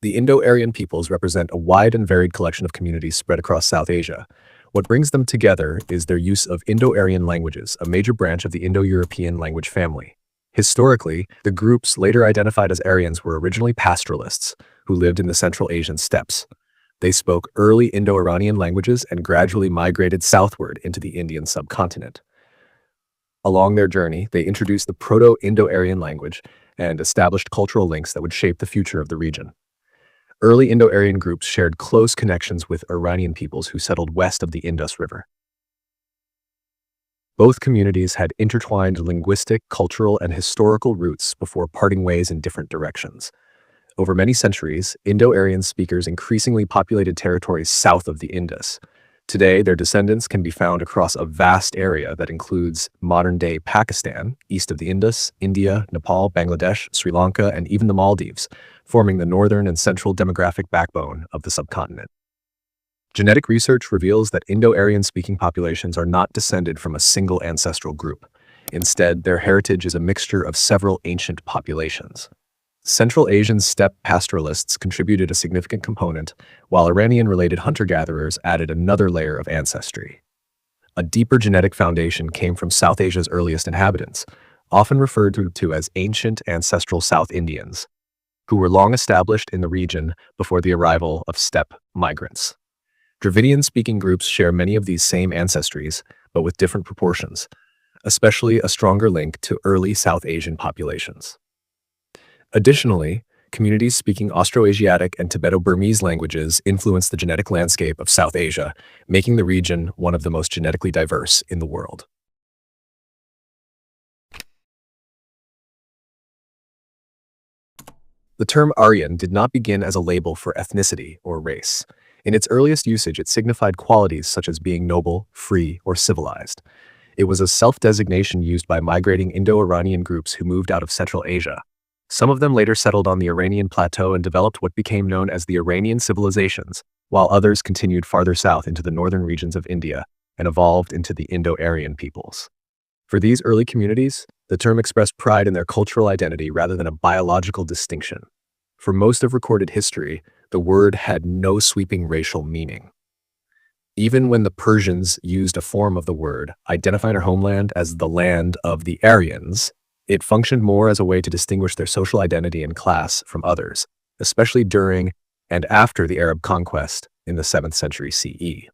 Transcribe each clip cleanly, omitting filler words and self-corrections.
The Indo-Aryan peoples represent a wide and varied collection of communities spread across South Asia. What brings them together is their use of Indo-Aryan languages, a major branch of the Indo-European language family. Historically, the groups later identified as Aryans were originally pastoralists who lived in the Central Asian steppes. They spoke early Indo-Iranian languages and gradually migrated southward into the Indian subcontinent. Along their journey, they introduced the Proto-Indo-Aryan language and established cultural links that would shape the future of the region. Early Indo-Aryan groups shared close connections with Iranian peoples who settled west of the Indus River. Both communities had intertwined linguistic, cultural, and historical roots before parting ways in different directions. Over many centuries, Indo-Aryan speakers increasingly populated territories south of the Indus. Today, their descendants can be found across a vast area that includes modern-day Pakistan, east of the Indus, India, Nepal, Bangladesh, Sri Lanka, and even the Maldives, forming the northern and central demographic backbone of the subcontinent. Genetic research reveals that Indo-Aryan speaking populations are not descended from a single ancestral group. Instead, their heritage is a mixture of several ancient populations. Central Asian steppe pastoralists contributed a significant component, while Iranian-related hunter-gatherers added another layer of ancestry. A deeper genetic foundation came from South Asia's earliest inhabitants, often referred to as ancient ancestral South Indians, who were long established in the region before the arrival of steppe migrants. Dravidian-speaking groups share many of these same ancestries, but with different proportions, especially a stronger link to early South Asian populations. Additionally, communities speaking Austroasiatic and Tibeto-Burmese languages influence the genetic landscape of South Asia, making the region one of the most genetically diverse in the world. The term Aryan did not begin as a label for ethnicity or race. In its earliest usage, it signified qualities such as being noble, free, or civilized. It was a self-designation used by migrating Indo-Iranian groups who moved out of Central Asia. Some of them later settled on the Iranian plateau and developed what became known as the Iranian civilizations, while others continued farther south into the northern regions of India and evolved into the Indo-Aryan peoples. For these early communities, the term expressed pride in their cultural identity rather than a biological distinction. For most of recorded history, the word had no sweeping racial meaning. Even when the Persians used a form of the word, identifying their homeland as the land of the Aryans, it functioned more as a way to distinguish their social identity and class from others, especially during and after the Arab conquest in the 7th century CE.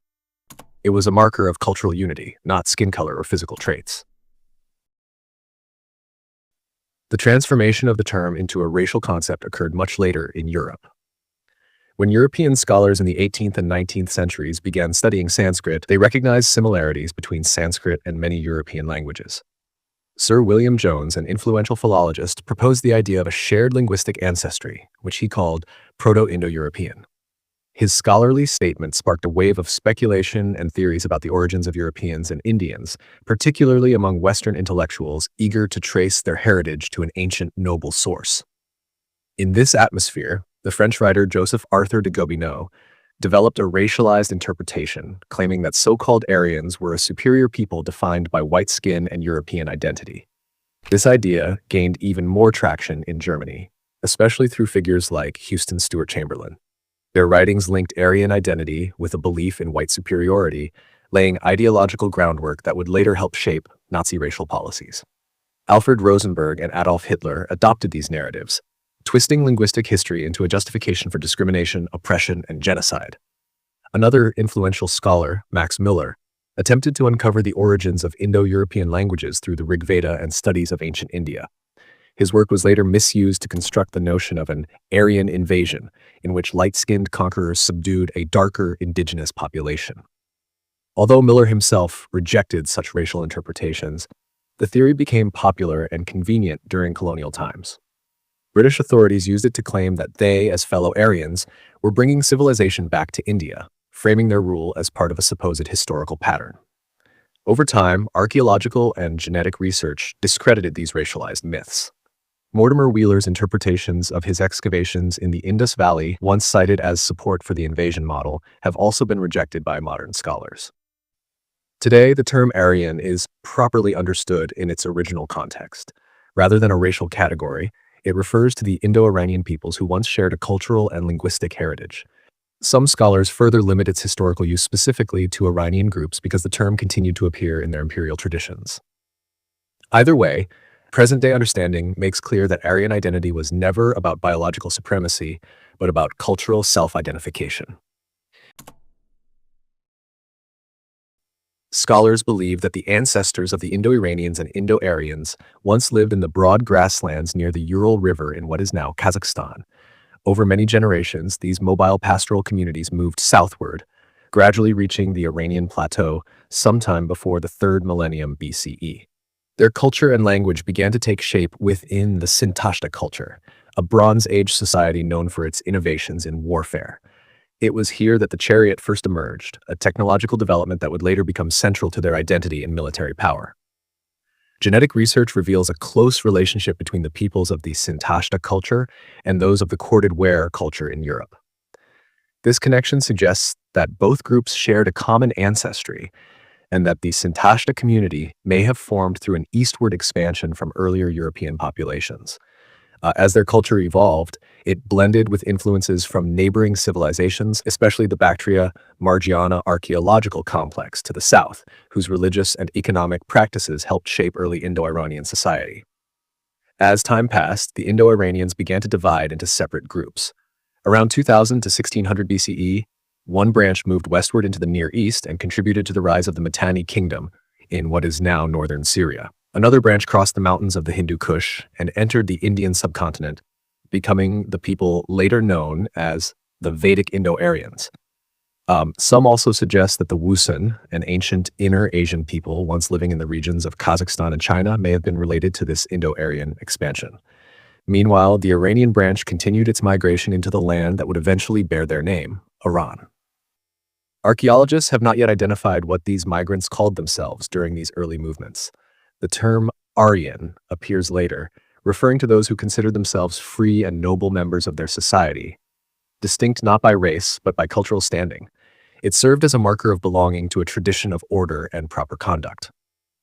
It was a marker of cultural unity, not skin color or physical traits. The transformation of the term into a racial concept occurred much later in Europe. When European scholars in the 18th and 19th centuries began studying Sanskrit, they recognized similarities between Sanskrit and many European languages. Sir William Jones, an influential philologist, proposed the idea of a shared linguistic ancestry, which he called Proto-Indo-European. His scholarly statement sparked a wave of speculation and theories about the origins of Europeans and Indians, particularly among Western intellectuals eager to trace their heritage to an ancient noble source. In this atmosphere, the French writer Joseph Arthur de Gobineau developed a racialized interpretation, claiming that so-called Aryans were a superior people defined by white skin and European identity. This idea gained even more traction in Germany, especially through figures like Houston Stewart Chamberlain. Their writings linked Aryan identity with a belief in white superiority, laying ideological groundwork that would later help shape Nazi racial policies. Alfred Rosenberg and Adolf Hitler adopted these narratives, twisting linguistic history into a justification for discrimination, oppression, and genocide. Another influential scholar, Max Muller, attempted to uncover the origins of Indo-European languages through the Rig Veda and studies of ancient India. His work was later misused to construct the notion of an Aryan invasion, in which light-skinned conquerors subdued a darker indigenous population. Although Miller himself rejected such racial interpretations, the theory became popular and convenient during colonial times. British authorities used it to claim that they, as fellow Aryans, were bringing civilization back to India, framing their rule as part of a supposed historical pattern. Over time, archaeological and genetic research discredited these racialized myths. Mortimer Wheeler's interpretations of his excavations in the Indus Valley, once cited as support for the invasion model, have also been rejected by modern scholars. Today, the term Aryan is properly understood in its original context. Rather than a racial category, It refers to the Indo-Aryan peoples who once shared a cultural and linguistic heritage. Some scholars further limit its historical use specifically to Iranian groups because the term continued to appear in their imperial traditions. Either way, present-day understanding makes clear that Aryan identity was never about biological supremacy, but about cultural self-identification. Scholars believe that the ancestors of the Indo-Iranians and Indo-Aryans once lived in the broad grasslands near the Ural River in what is now Kazakhstan. Over many generations, these mobile pastoral communities moved southward, gradually reaching the Iranian plateau sometime before the 3rd millennium BCE. Their culture and language began to take shape within the Sintashta culture, a Bronze Age society known for its innovations in warfare. It was here that the chariot first emerged, a technological development that would later become central to their identity and military power. Genetic research reveals a close relationship between the peoples of the Sintashta culture and those of the corded ware culture in Europe. This connection suggests that both groups shared a common ancestry and that the Sintashta community may have formed through an eastward expansion from earlier European populations. As their culture evolved, it blended with influences from neighboring civilizations, especially the Bactria-Margiana archaeological complex to the south, whose religious and economic practices helped shape early Indo-Iranian society. As time passed, the Indo-Iranians began to divide into separate groups. Around 2000 to 1600 BCE, one branch moved westward into the Near East and contributed to the rise of the Mitanni kingdom in what is now northern Syria. Another branch crossed the mountains of the Hindu Kush and entered the Indian subcontinent, becoming the people later known as the Vedic Indo-Aryans. Some also suggest that the Wusun, an ancient Inner Asian people once living in the regions of Kazakhstan and China, may have been related to this Indo-Aryan expansion. Meanwhile, the Iranian branch continued its migration into the land that would eventually bear their name, Iran. Archaeologists have not yet identified what these migrants called themselves during these early movements. The term Aryan appears later, referring to those who considered themselves free and noble members of their society, distinct not by race but by cultural standing. It served as a marker of belonging to a tradition of order and proper conduct.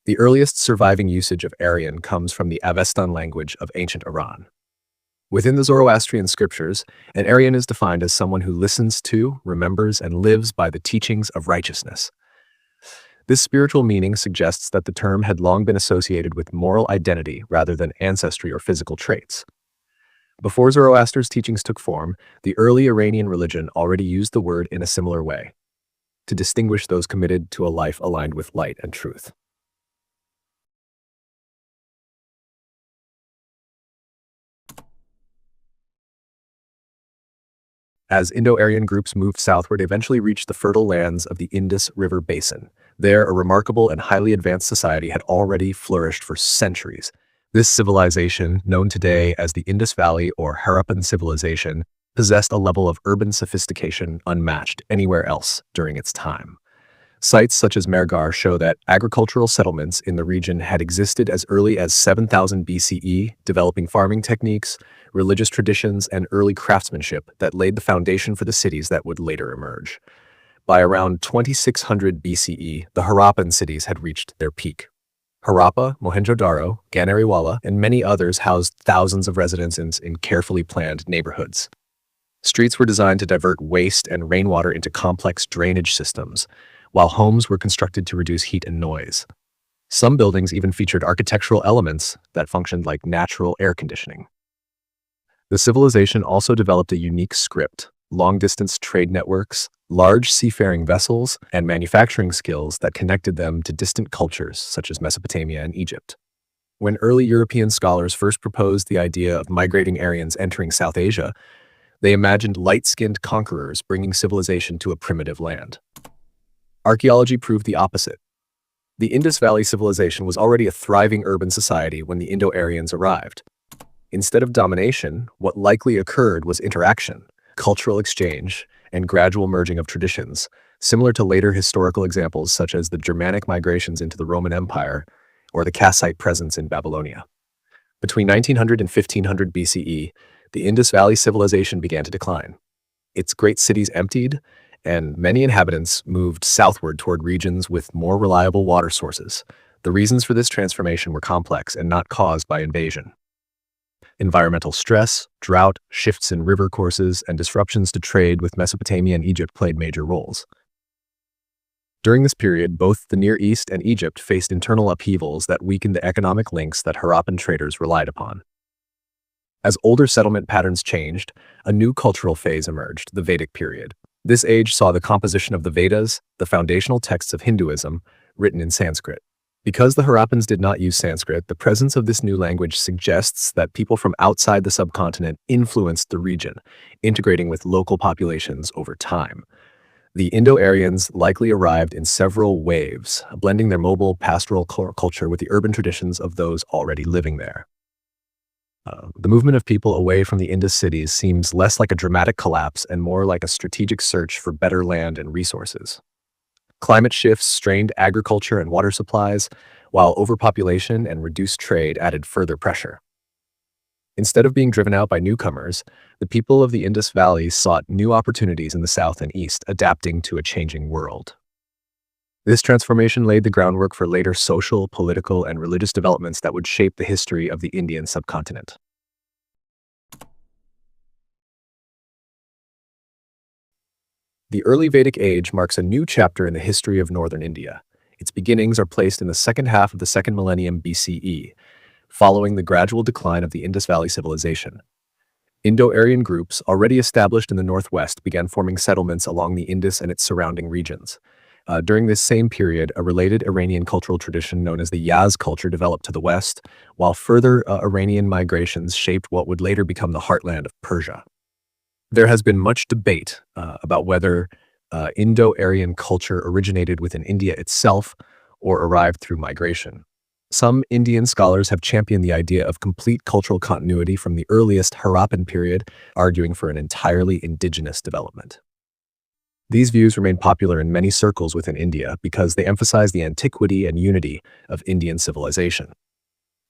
The earliest surviving usage of Aryan comes from the Avestan language of ancient Iran. Within the Zoroastrian scriptures, an Aryan is defined as someone who listens to, remembers, and lives by the teachings of righteousness. This spiritual meaning suggests that the term had long been associated with moral identity rather than ancestry or physical traits. Before Zoroaster's teachings took form, the early Iranian religion already used the word in a similar way, to distinguish those committed to a life aligned with light and truth. As Indo-Aryan groups moved southward, they eventually reached the fertile lands of the Indus River Basin. There, a remarkable and highly advanced society had already flourished for centuries. This civilization, known today as the Indus Valley or Harappan civilization, possessed a level of urban sophistication unmatched anywhere else during its time. Sites such as Mehrgarh show that agricultural settlements in the region had existed as early as 7000 BCE, developing farming techniques, religious traditions, and early craftsmanship that laid the foundation for the cities that would later emerge. By around 2600 BCE, the Harappan cities had reached their peak. Harappa, Mohenjo-daro, Ganeriwala, and many others housed thousands of residents in carefully planned neighborhoods. Streets were designed to divert waste and rainwater into complex drainage systems, while homes were constructed to reduce heat and noise. Some buildings even featured architectural elements that functioned like natural air conditioning. The civilization also developed a unique script, long-distance trade networks, large seafaring vessels, and manufacturing skills that connected them to distant cultures such as Mesopotamia and Egypt. When early European scholars first proposed the idea of migrating Aryans entering South Asia, they imagined light-skinned conquerors bringing civilization to a primitive land. Archaeology proved the opposite. The Indus Valley civilization was already a thriving urban society when the Indo-Aryans arrived. Instead of domination, what likely occurred was interaction, cultural exchange, and gradual merging of traditions, similar to later historical examples such as the Germanic migrations into the Roman Empire or the Kassite presence in Babylonia. Between 1900 and 1500 BCE, the Indus Valley civilization began to decline. Its great cities emptied, and many inhabitants moved southward toward regions with more reliable water sources. The reasons for this transformation were complex and not caused by invasion. Environmental stress, drought, shifts in river courses, and disruptions to trade with Mesopotamia and Egypt played major roles. During this period, both the Near East and Egypt faced internal upheavals that weakened the economic links that Harappan traders relied upon. As older settlement patterns changed, a new cultural phase emerged, the Vedic period. This age saw the composition of the Vedas, the foundational texts of Hinduism, written in Sanskrit. Because the Harappans did not use Sanskrit, the presence of this new language suggests that people from outside the subcontinent influenced the region, integrating with local populations over time. The Indo-Aryans likely arrived in several waves, blending their mobile pastoral culture with the urban traditions of those already living there. The movement of people away from the Indus cities seems less like a dramatic collapse and more like a strategic search for better land and resources. Climate shifts strained agriculture and water supplies, while overpopulation and reduced trade added further pressure. Instead of being driven out by newcomers, the people of the Indus Valley sought new opportunities in the south and east, adapting to a changing world. This transformation laid the groundwork for later social, political, and religious developments that would shape the history of the Indian subcontinent. The early Vedic age marks a new chapter in the history of northern India. Its beginnings are placed in the second half of the second millennium BCE, following the gradual decline of the Indus Valley civilization. Indo-Aryan groups, already established in the northwest, began forming settlements along the Indus and its surrounding regions. During this same period, a related Iranian cultural tradition known as the Yaz culture developed to the west, while further Iranian migrations shaped what would later become the heartland of Persia. There has been much debate about whether Indo-Aryan culture originated within India itself or arrived through migration. Some Indian scholars have championed the idea of complete cultural continuity from the earliest Harappan period, arguing for an entirely indigenous development. These views remain popular in many circles within India because they emphasize the antiquity and unity of Indian civilization.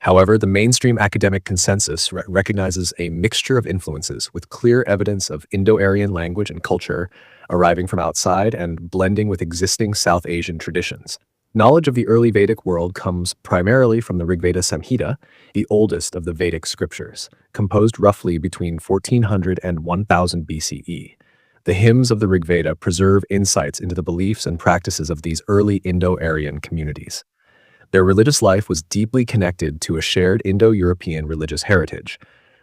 However, the mainstream academic consensus recognizes a mixture of influences with clear evidence of Indo-Aryan language and culture arriving from outside and blending with existing South Asian traditions. Knowledge of the early Vedic world comes primarily from the Rigveda Samhita, the oldest of the Vedic scriptures, composed roughly between 1400 and 1000 BCE. The hymns of the Rigveda preserve insights into the beliefs and practices of these early Indo-Aryan communities. Their religious life was deeply connected to a shared Indo-European religious heritage,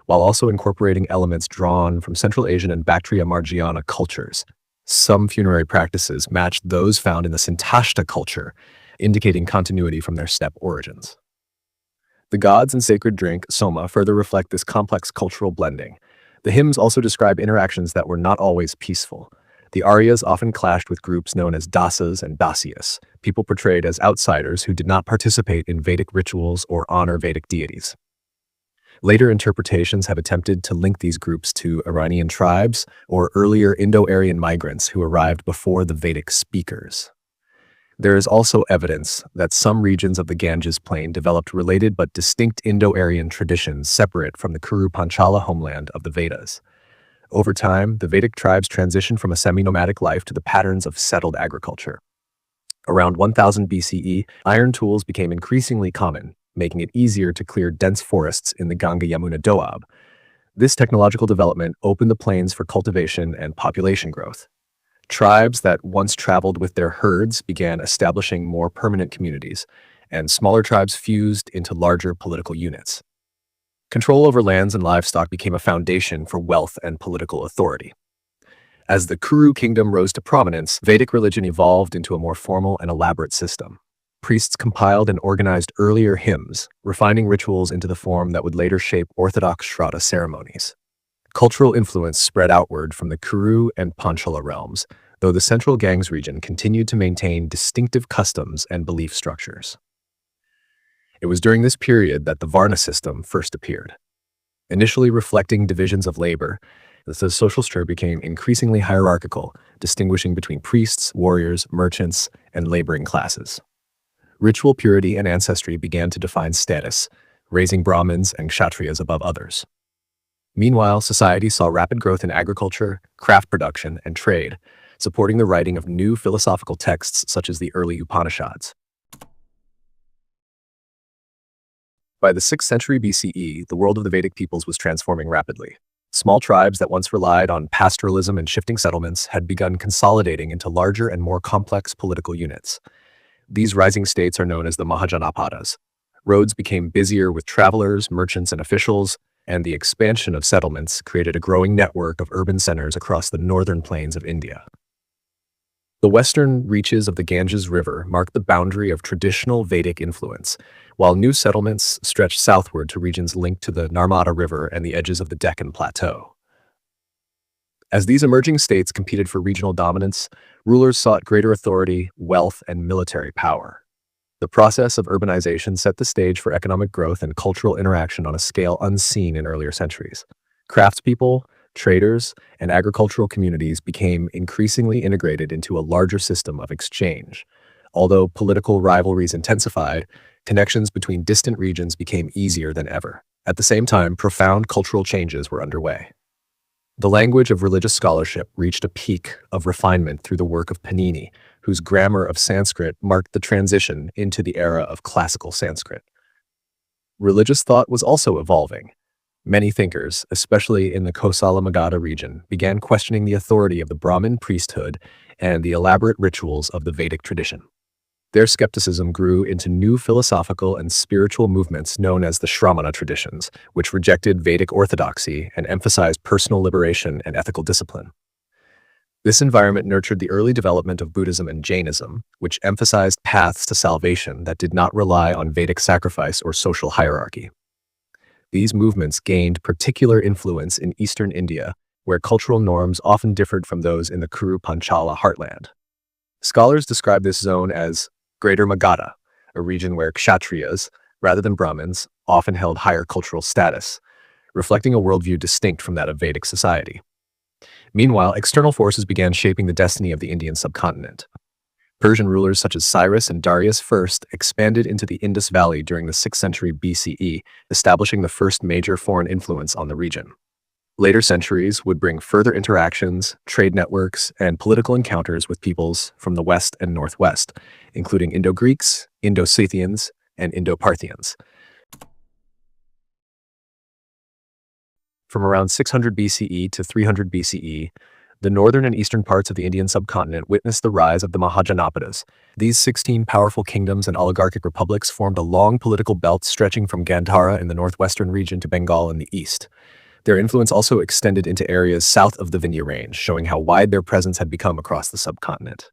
while also incorporating elements drawn from Central Asian and Bactria-Margiana cultures. Some funerary practices matched those found in the Santashta culture, indicating continuity from their steppe origins. The gods and sacred drink, soma, further reflect this complex cultural blending. The hymns also describe interactions that were not always peaceful. The Aryas often clashed with groups known as dasas and dasyas, people portrayed as outsiders who did not participate in Vedic rituals or honor Vedic deities. Later interpretations have attempted to link these groups to Iranian tribes or earlier Indo-Aryan migrants who arrived before the Vedic speakers. There is also evidence that some regions of the Ganges plain developed related but distinct Indo-Aryan traditions separate from the Kuru Panchala homeland of the Vedas. Over time, the Vedic tribes transitioned from a semi-nomadic life to the patterns of settled agriculture. Around 1000 BCE, iron tools became increasingly common, making it easier to clear dense forests in the Ganga-Yamuna Doab. This technological development opened the plains for cultivation and population growth. Tribes that once traveled with their herds began establishing more permanent communities, and smaller tribes fused into larger political units. Control over lands and livestock became a foundation for wealth and political authority. As the Kuru kingdom rose to prominence, Vedic religion evolved into a more formal and elaborate system. Priests compiled and organized earlier hymns, refining rituals into the form that would later shape Orthodox Shraddha ceremonies. Cultural influence spread outward from the Kuru and Panchala realms, though the central Ganges region continued to maintain distinctive customs and belief structures. It was during this period that the Varna system first appeared. Initially reflecting divisions of labor, the social structure became increasingly hierarchical, distinguishing between priests, warriors, merchants, and laboring classes. Ritual purity and ancestry began to define status, raising Brahmins and Kshatriyas above others. Meanwhile, society saw rapid growth in agriculture, craft production, and trade, supporting the writing of new philosophical texts such as the early Upanishads. By the 6th century BCE, the world of the Vedic peoples was transforming rapidly. Small tribes that once relied on pastoralism and shifting settlements had begun consolidating into larger and more complex political units. These rising states are known as the Mahajanapadas. Roads became busier with travelers, merchants, and officials, and the expansion of settlements created a growing network of urban centers across the northern plains of India. The western reaches of the Ganges River marked the boundary of traditional Vedic influence, while new settlements stretched southward to regions linked to the Narmada River and the edges of the Deccan Plateau. As these emerging states competed for regional dominance, rulers sought greater authority, wealth, and military power. The process of urbanization set the stage for economic growth and cultural interaction on a scale unseen in earlier centuries. Craftspeople, traders, and agricultural communities became increasingly integrated into a larger system of exchange. Although political rivalries intensified, connections between distant regions became easier than ever. At the same time, profound cultural changes were underway. The language of religious scholarship reached a peak of refinement through the work of Panini, whose grammar of Sanskrit marked the transition into the era of classical Sanskrit. Religious thought was also evolving. Many thinkers, especially in the Kosala Magadha region, began questioning the authority of the Brahmin priesthood and the elaborate rituals of the Vedic tradition. Their skepticism grew into new philosophical and spiritual movements known as the Shramana traditions, which rejected Vedic orthodoxy and emphasized personal liberation and ethical discipline. This environment nurtured the early development of Buddhism and Jainism, which emphasized paths to salvation that did not rely on Vedic sacrifice or social hierarchy. These movements gained particular influence in eastern India, where cultural norms often differed from those in the Kuru Panchala heartland. Scholars describe this zone as Greater Magadha, a region where Kshatriyas, rather than Brahmins, often held higher cultural status, reflecting a worldview distinct from that of Vedic society. Meanwhile, external forces began shaping the destiny of the Indian subcontinent. Persian rulers such as Cyrus and Darius I expanded into the Indus Valley during the 6th century BCE, establishing the first major foreign influence on the region. Later centuries would bring further interactions, trade networks, and political encounters with peoples from the west and northwest, including Indo-Greeks, Indo-Scythians, and Indo-Parthians. From around 600 BCE to 300 BCE, the northern and eastern parts of the Indian subcontinent witnessed the rise of the Mahajanapadas. These 16 powerful kingdoms and oligarchic republics formed a long political belt stretching from Gandhara in the northwestern region to Bengal in the east. Their influence also extended into areas south of the Vindhya Range, showing how wide their presence had become across the subcontinent.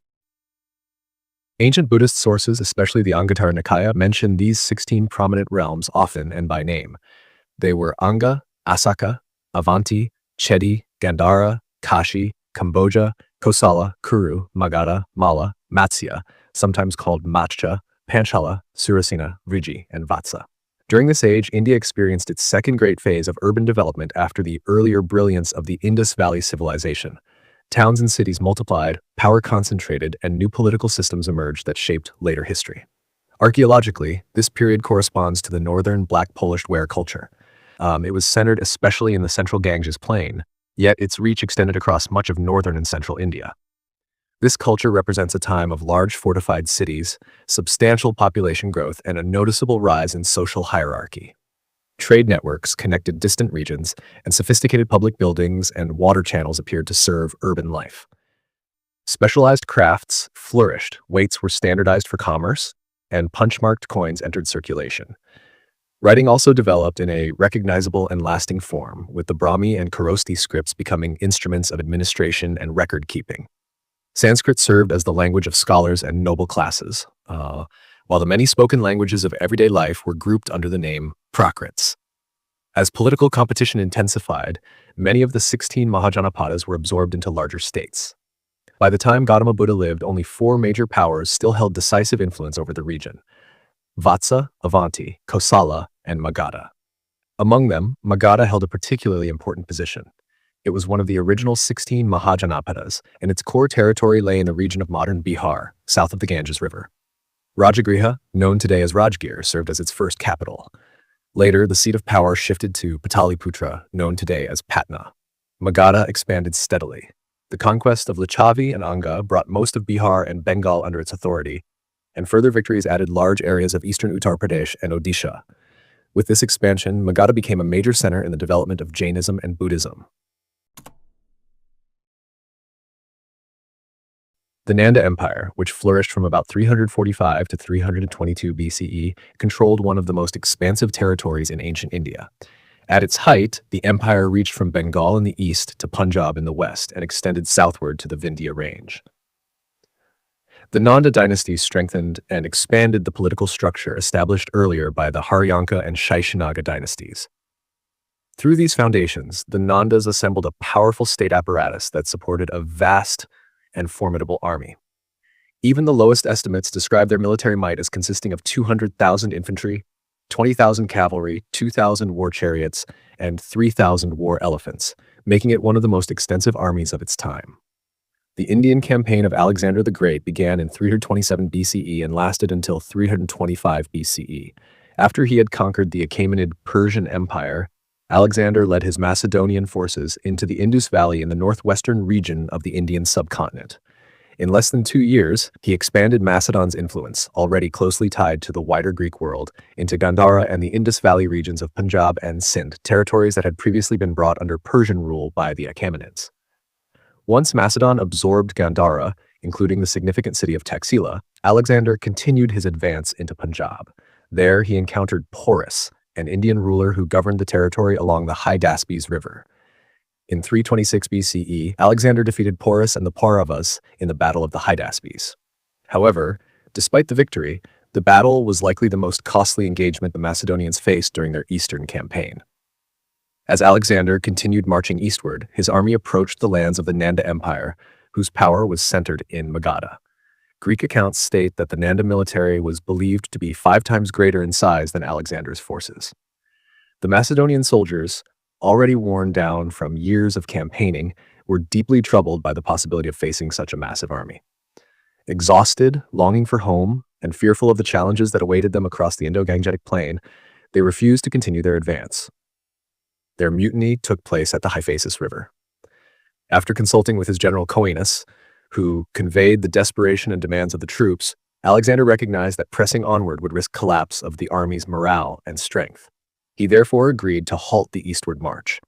Ancient Buddhist sources, especially the Anguttara Nikaya, mention these 16 prominent realms often and by name. They were Anga, Asaka, Avanti, Chedi, Gandhara, Kashi, Cambodia, Kosala, Kuru, Magadha, Malla, Matsya, sometimes called Matcha, Panchala, Surasena, Vriji, and Vatsa. During this age, India experienced its second great phase of urban development after the earlier brilliance of the Indus Valley civilization. Towns and cities multiplied, power concentrated, and new political systems emerged that shaped later history. Archaeologically, this period corresponds to the northern Black Polish ware culture. It was centered especially in the central Ganges plain, yet its reach extended across much of northern and central India. This culture represents a time of large fortified cities, substantial population growth, and a noticeable rise in social hierarchy. Trade networks connected distant regions, and sophisticated public buildings and water channels appeared to serve urban life. Specialized crafts flourished, weights were standardized for commerce, and punch-marked coins entered circulation. Writing also developed in a recognizable and lasting form, with the Brahmi and Kharosthi scripts becoming instruments of administration and record-keeping. Sanskrit served as the language of scholars and noble classes, while the many spoken languages of everyday life were grouped under the name Prakrits. As political competition intensified, many of the 16 Mahajanapadas were absorbed into larger states. By the time Gautama Buddha lived, only 4 major powers still held decisive influence over the region: Vatsa, Avanti, Kosala, and Magadha. Among them, Magadha held a particularly important position. It was one of the original 16 Mahajanapadas, and its core territory lay in the region of modern Bihar, south of the Ganges River. Rajagriha, known today as Rajgir, served as its first capital. Later, the seat of power shifted to Pataliputra, known today as Patna. Magadha expanded steadily. The conquest of Lichavi and Anga brought most of Bihar and Bengal under its authority, and further victories added large areas of eastern Uttar Pradesh and Odisha. With this expansion, Magadha became a major center in the development of Jainism and Buddhism. The Nanda Empire, which flourished from about 345 to 322 BCE, controlled one of the most expansive territories in ancient India. At its height, the empire reached from Bengal in the east to Punjab in the west and extended southward to the Vindhya range. The Nanda dynasty strengthened and expanded the political structure established earlier by the Haryanka and Shaishanaga dynasties. Through these foundations, the Nandas assembled a powerful state apparatus that supported a vast and formidable army. Even the lowest estimates describe their military might as consisting of 200,000 infantry, 20,000 cavalry, 2,000 war chariots, and 3,000 war elephants, making it one of the most extensive armies of its time. The Indian campaign of Alexander the Great began in 327 BCE and lasted until 325 BCE. After he had conquered the Achaemenid Persian Empire, Alexander led his Macedonian forces into the Indus Valley in the northwestern region of the Indian subcontinent. In less than 2 years, he expanded Macedon's influence, already closely tied to the wider Greek world, into Gandhara and the Indus Valley regions of Punjab and Sindh, territories that had previously been brought under Persian rule by the Achaemenids. Once Macedon absorbed Gandhara, including the significant city of Taxila, Alexander continued his advance into Punjab. There he encountered Porus, an Indian ruler who governed the territory along the Hydaspes River. In 326 BCE, Alexander defeated Porus and the Pauravas in the Battle of the Hydaspes. However, despite the victory, the battle was likely the most costly engagement the Macedonians faced during their eastern campaign. As Alexander continued marching eastward, his army approached the lands of the Nanda Empire, whose power was centered in Magadha. Greek accounts state that the Nanda military was believed to be 5 times greater in size than Alexander's forces. The Macedonian soldiers, already worn down from years of campaigning, were deeply troubled by the possibility of facing such a massive army. Exhausted, longing for home, and fearful of the challenges that awaited them across the Indo-Gangetic plain, they refused to continue their advance. Their mutiny took place at the Hyphasis River. After consulting with his general Coenus, who conveyed the desperation and demands of the troops, Alexander recognized that pressing onward would risk collapse of the army's morale and strength. He therefore agreed to halt the eastward march.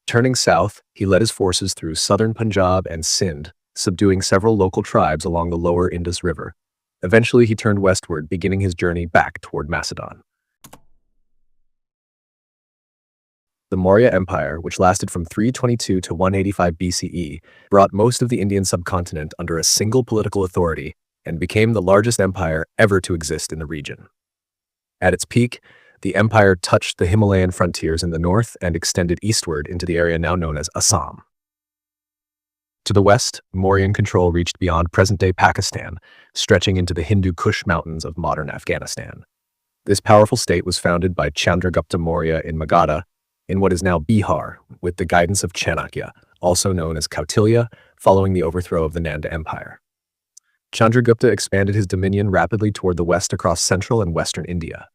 Turning south, he led his forces through southern Punjab and Sindh, subduing several local tribes along the lower Indus River. Eventually, he turned westward, beginning his journey back toward Macedon. The Maurya Empire, which lasted from 322 to 185 BCE, brought most of the Indian subcontinent under a single political authority and became the largest empire ever to exist in the region. At its peak, the empire touched the Himalayan frontiers in the north and extended eastward into the area now known as Assam. To the west, Mauryan control reached beyond present-day Pakistan, stretching into the Hindu Kush mountains of modern Afghanistan. This powerful state was founded by Chandragupta Maurya in Magadha, in what is now Bihar, with the guidance of Chanakya, also known as Kautilya, following the overthrow of the Nanda Empire. Chandragupta expanded his dominion rapidly toward the west across central and western India.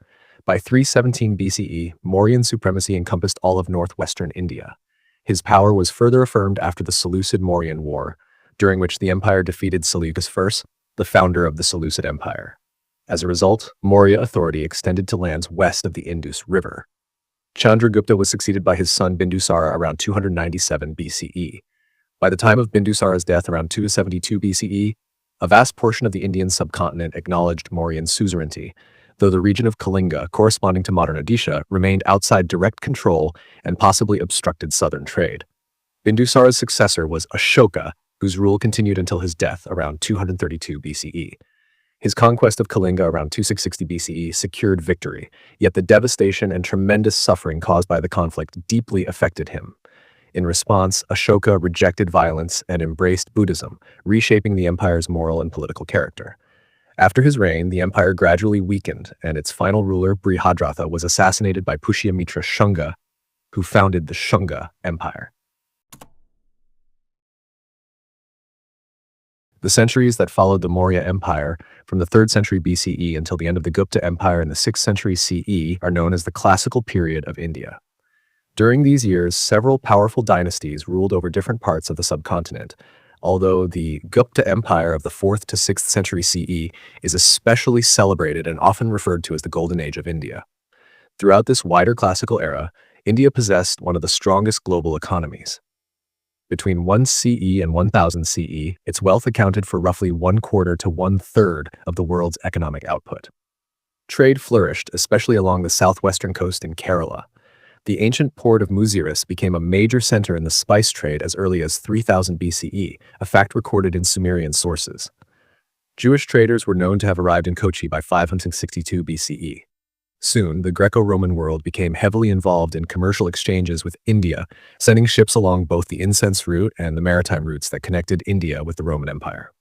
By 317 BCE, Mauryan supremacy encompassed all of northwestern India. His power was further affirmed after the Seleucid-Mauryan War, during which the empire defeated Seleucus I, the founder of the Seleucid Empire. As a result, Maurya authority extended to lands west of the Indus River. Chandragupta was succeeded by his son Bindusara around 297 BCE. By the time of Bindusara's death around 272 BCE, a vast portion of the Indian subcontinent acknowledged Mauryan suzerainty, though the region of Kalinga, corresponding to modern Odisha, remained outside direct control and possibly obstructed southern trade. Bindusara's successor was Ashoka, whose rule continued until his death around 232 BCE. His conquest of Kalinga around 2660 BCE secured victory, yet the devastation and tremendous suffering caused by the conflict deeply affected him. In response, Ashoka rejected violence and embraced Buddhism, reshaping the empire's moral and political character. After his reign, the empire gradually weakened, and its final ruler, Brihadratha, was assassinated by Pushyamitra Shunga, who founded the Shunga Empire. The centuries that followed the Maurya Empire, from the 3rd century BCE until the end of the Gupta Empire in the 6th century CE, are known as the classical period of India. During these years, several powerful dynasties ruled over different parts of the subcontinent, although the Gupta Empire of the 4th to 6th century CE is especially celebrated and often referred to as the Golden Age of India. Throughout this wider classical era, India possessed one of the strongest global economies. Between 1 CE and 1000 CE, its wealth accounted for roughly 1/4 to 1/3 of the world's economic output. Trade flourished, especially along the southwestern coast in Kerala. The ancient port of Muziris became a major center in the spice trade as early as 3000 BCE, a fact recorded in Sumerian sources. Jewish traders were known to have arrived in Kochi by 562 BCE. Soon, the Greco-Roman world became heavily involved in commercial exchanges with India, sending ships along both the incense route and the maritime routes that connected India with the Roman Empire.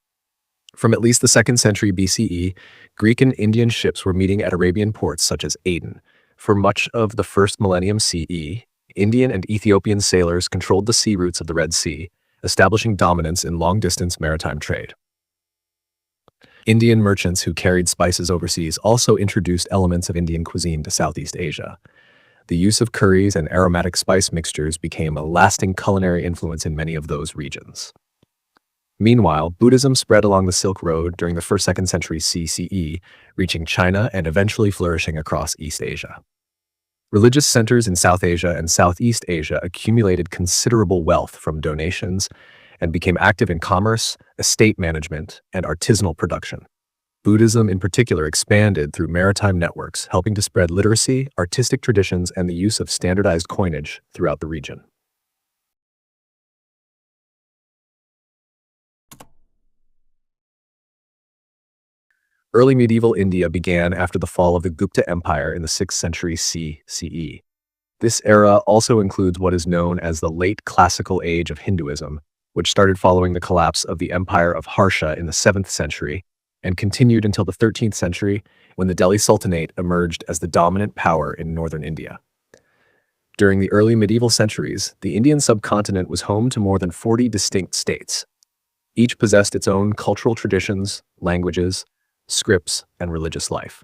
From at least the 2nd century BCE, Greek and Indian ships were meeting at Arabian ports such as Aden. For much of the 1st millennium CE, Indian and Ethiopian sailors controlled the sea routes of the Red Sea, establishing dominance in long-distance maritime trade. Indian merchants who carried spices overseas also introduced elements of Indian cuisine to Southeast Asia. The use of curries and aromatic spice mixtures became a lasting culinary influence in many of those regions. Meanwhile, Buddhism spread along the Silk Road during the 1st-2nd century CCE, reaching China and eventually flourishing across East Asia. Religious centers in South Asia and Southeast Asia accumulated considerable wealth from donations and became active in commerce, estate management, and artisanal production. Buddhism in particular expanded through maritime networks, helping to spread literacy, artistic traditions, and the use of standardized coinage throughout the region. Early medieval India began after the fall of the Gupta Empire in the 6th century CE. This era also includes what is known as the late classical age of Hinduism, which started following the collapse of the Empire of Harsha in the 7th century and continued until the 13th century when the Delhi Sultanate emerged as the dominant power in northern India. During the early medieval centuries, the Indian subcontinent was home to more than 40 distinct states. Each possessed its own cultural traditions, languages, scripts, and religious life.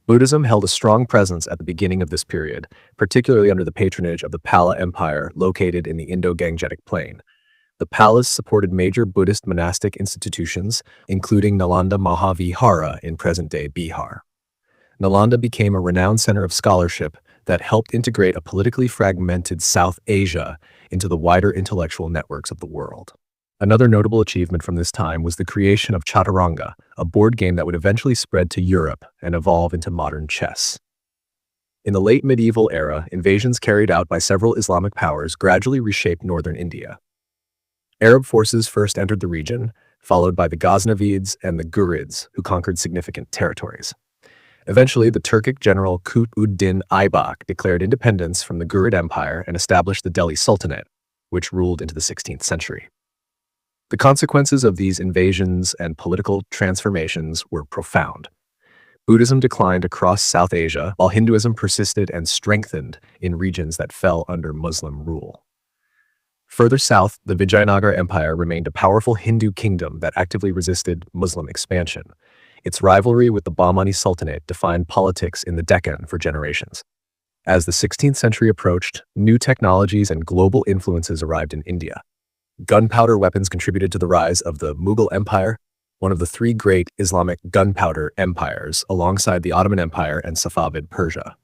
Buddhism held a strong presence at the beginning of this period, particularly under the patronage of the Pala Empire located in the Indo-Gangetic Plain. The Palas supported major Buddhist monastic institutions, including Nalanda Mahavihara in present-day Bihar. Nalanda became a renowned center of scholarship that helped integrate a politically fragmented South Asia into the wider intellectual networks of the world. Another notable achievement from this time was the creation of Chaturanga, a board game that would eventually spread to Europe and evolve into modern chess. In the late medieval era, invasions carried out by several Islamic powers gradually reshaped northern India. Arab forces first entered the region, followed by the Ghaznavids and the Ghurids, who conquered significant territories. Eventually, the Turkic general Qutb-ud-Din Aybak declared independence from the Ghurid Empire and established the Delhi Sultanate, which ruled into the 16th century. The consequences of these invasions and political transformations were profound. Buddhism declined across South Asia, while Hinduism persisted and strengthened in regions that fell under Muslim rule. Further south, the Vijayanagara Empire remained a powerful Hindu kingdom that actively resisted Muslim expansion. Its rivalry with the Bahmani Sultanate defined politics in the Deccan for generations. As the 16th century approached, new technologies and global influences arrived in India. Gunpowder weapons contributed to the rise of the Mughal Empire, one of the 3 great Islamic gunpowder empires alongside the Ottoman Empire and Safavid Persia.